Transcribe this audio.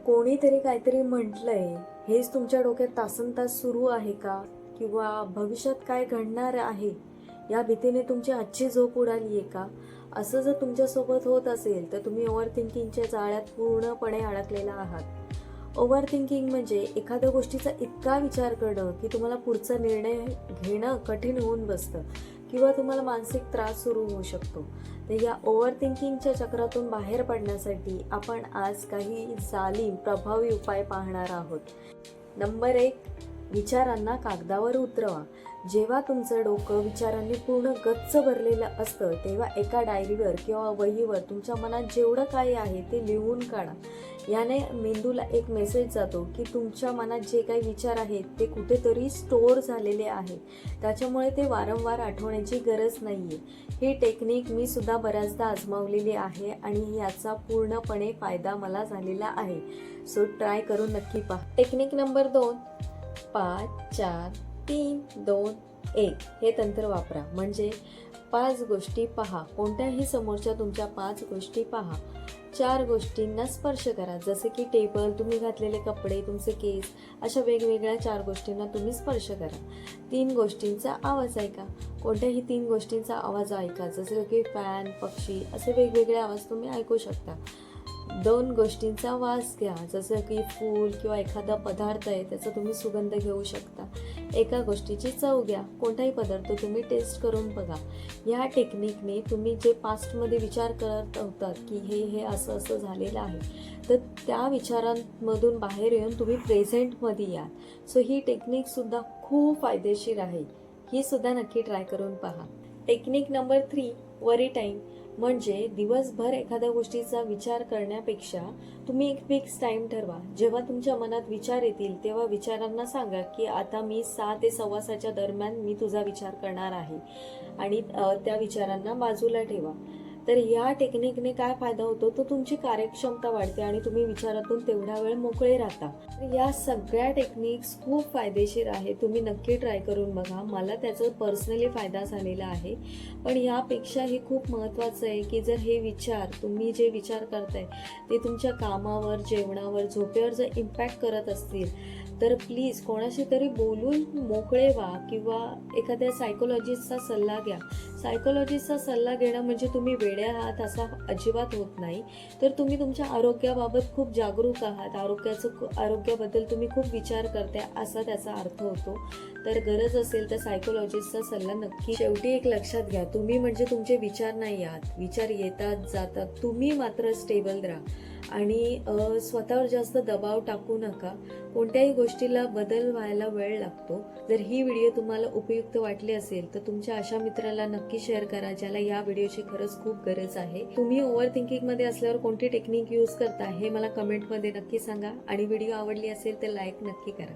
कोणीतरी काहीतरी म्हटलंय हेच तुमच्या डोक्यात तासनतास सुरू आहे का? किंवा भविष्यात काय घडणार आहे या भीतीने तुमची आजची झोप उडाली आहे का? असं जर तुमच्यासोबत होत असेल तर तुम्ही ओव्हर थिंकिंगच्या जाळ्यात पूर्णपणे अडकलेला आहात. ओव्हर थिंकिंग म्हणजे एखाद्या गोष्टीचा इतका विचार करणं की तुम्हाला पुढचा निर्णय घेणं कठीण होऊन बसतं किंवा तुम्हाला मानसिक त्रास सुरू होऊ शकतो. तर या ओव्हर थिंकिंगच्या चक्रातून बाहेर पडण्यासाठी आपण आज काही जालीम प्रभावी उपाय पाहणार आहोत. नंबर 1, विचारांना कागदावर उतरवा. जेव्हा तुमचं डोकं विचारांनी पूर्ण गच्च भरलेलं असतं तेव्हा एका डायरीवर किंवा वहीवर तुमच्या मनात जेवढं काही आहे ते लिहून काढा. याने मेंदूला एक मेसेज जातो की तुमच्या मनात जे काही विचार आहेत ते कुठेतरी स्टोअर झालेले आहेत, त्याच्यामुळे ते वारंवार आठवण्याची गरज नाहीये. ही टेक्निक मी सुद्धा बऱ्याचदा आजमावलेली आहे आणि याचा पूर्णपणे फायदा मला झालेला आहे. सो ट्राय करून नक्की पहा. टेक्निक नंबर 2, 5 4 3 2 1 हे तंत्र वापरा. म्हणजे 5 गोष्टी पहा. कोणत्याही समोरच्या तुमच्या 5 गोष्टी पहा. 4 गोष्टींना स्पर्श करा, जसे की टेबल, तुम्ही घातलेले कपडे, तुमचे केस, अशा वेगवेगळ्या 4 गोष्टींना तुम्ही स्पर्श करा. 3 गोष्टींचा आवाज ऐका. कोणत्याही 3 गोष्टींचा आवाज ऐका, जसे की फॅन, पक्षी, असे वेगवेगळे आवाज तुम्ही ऐकू शकता. 2 गोष्टींचा वास घ्या, जसं की फूल किंवा एखादा पदार्थ आहे त्याचा तुम्ही सुगंध घेऊ शकता. 1 गोष्टीची चव घ्या. कोणताही पदार्थ तुम्ही टेस्ट करून बघा. या टेक्निकने तुम्ही जे पास्टमध्ये विचार करत होतात की हे असं असं झालेलं आहे, तर त्या विचारांमधून बाहेर येऊन तुम्ही प्रेझेंटमध्ये या. सो ही टेक्निकसुद्धा खूप फायदेशीर आहे. ही सुद्धा नक्की ट्राय करून पहा. टेक्निक नंबर 3, वरी टाईम. म्हणजे दिवसभर एखाद्या गोष्टीचा विचार करण्यापेक्षा तुम्ही एक फिक्स टाइम ठरवा. जेव्हा तुमच्या मनात विचार येतील तेव्हा विचारांना सांगा की आता मी 6 ते 6:15च्या दरम्यान मी तुझा विचार करणार आहे आणि त्या विचारांना बाजूला ठेवा. तर या टेक्निकने काय फायदा होतो, तो तुमची कार्यक्षमता वाढते आणि तुम्ही विचारातून तेवढा वेळ मोकळे राहता. या सगळ्या टेक्निक्स खूप फायदेशीर आहे. तुम्ही नक्की ट्राय करून बघा. मला त्याचा पर्सनली फायदा झालेला आहे. पण यापेक्षाही खूप महत्त्वाचं आहे की जर हे विचार, तुम्ही जे विचार करताय ते तुमच्या कामावर, जेवणावर, झोपेवर जर इम्पॅक्ट करत असतील तर प्लीज कोणाशी तरी बोलून मोकळे व्हा किंवा एखाद्या सायकोलॉजिस्टचा सल्ला घ्या. सायकोलॉजिस्टचा सल्ला घेणं म्हणजे तुम्ही वेडे आहात असा अजिबात होत नाही, तर तुम्ही तुमच्या आरोग्याबाबत खूप जागरूक आहात, आरोग्याबद्दल तुम्ही खूप विचार करताय असा त्याचा अर्थ होतो. तर गरज असेल तर सायकोलॉजिस्टचा सल्ला नक्की. शेवटी एक लक्षात घ्या, तुम्ही म्हणजे तुमचे विचार नाही आहात. विचार येतात जातात, तुम्ही मात्र स्टेबल राहा आणि स्वतःवर जास्त दबाव टाकू नका. कोणत्याही गोष्टीला बदल व्हायला वेळ लागतो. जर ही व्हिडिओ तुम्हाला उपयुक्त वाटली असेल तर तुमच्या अशा मित्राला नक्की शेअर करा ज्याला या व्हिडिओची खरंच खूप गरज आहे. तुम्ही ओव्हर थिंकिंग मध्ये असल्यावर कोणती टेक्निक यूज करता हे मला कमेंटमध्ये नक्की सांगा आणि व्हिडिओ आवडली असेल तर लाईक नक्की करा.